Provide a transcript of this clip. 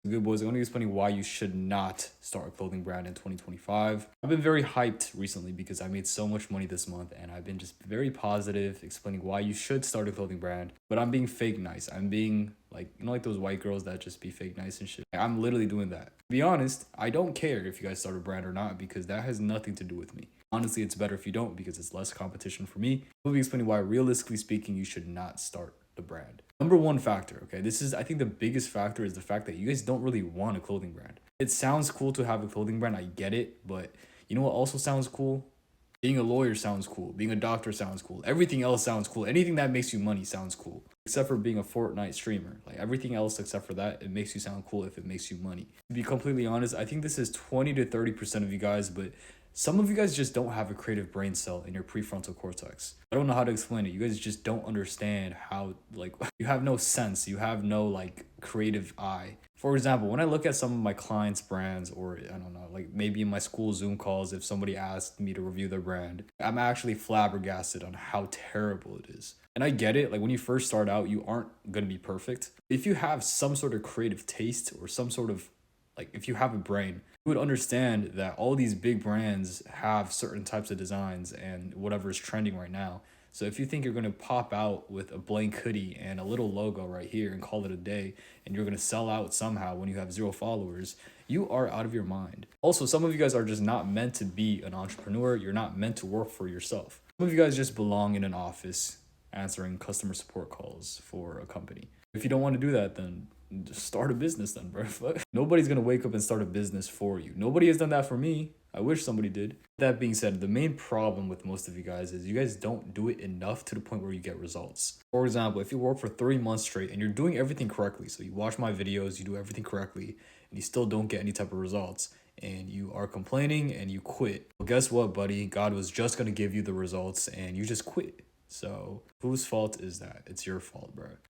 Good boys, I'm going to be explaining why you should not start a clothing brand in 2025. I've been very hyped recently because I made so much money this month and I've been just very positive explaining why you should start a clothing brand. But I'm being fake nice. I'm being like, like those white girls that just be fake nice and shit. I'm literally doing that. To be honest, I don't care if you guys start a brand or not because that has nothing to do with me. Honestly, it's better if you don't because it's less competition for me. I'll be explaining why, realistically speaking, you should not start the brand. Number one factor, okay, this is, I think the biggest factor is the fact that you guys don't really want a clothing brand. It sounds cool to have a clothing brand, I get it, but you know what also sounds cool? Being a lawyer sounds cool. Being a doctor sounds cool. Everything else sounds cool. Anything that makes you money sounds cool. Except for being a Fortnite streamer. Like everything else except for that, it makes you sound cool if it makes you money. To be completely honest, I think this is 20 to 30% of you guys, but some of you guys just don't have a creative brain cell in your prefrontal cortex. I don't know how to explain it. You guys just don't understand how, like, you have no sense. You have no, like, creative eye. For example, when I look at some of my clients' brands, or I don't know, like maybe in my school Zoom calls, if somebody asked me to review their brand, I'm actually flabbergasted on how terrible it is. And I get it, like when you first start out, you aren't gonna be perfect. If you have some sort of creative taste or some sort of, like, if you have a brain, you would understand that all these big brands have certain types of designs and whatever is trending right now. So if you think you're going to pop out with a blank hoodie and a little logo right here and call it a day, and you're going to sell out somehow when you have 0 followers, you are out of your mind. Also, some of you guys are just not meant to be an entrepreneur. You're not meant to work for yourself. Some of you guys just belong in an office answering customer support calls for a company. If you don't want to do that, then just start a business then, bro. Nobody's gonna wake up and start a business for you. Nobody has done that for me. I wish somebody did. That being said, the main problem with most of you guys is you guys don't do it enough to the point where you get results. For example, if you work for 3 months straight and you're doing everything correctly, so you watch my videos, you do everything correctly, and you still don't get any type of results, and you are complaining and you quit, well, guess what, buddy? God was just gonna give you the results and you just quit. So whose fault is that? It's your fault, bro.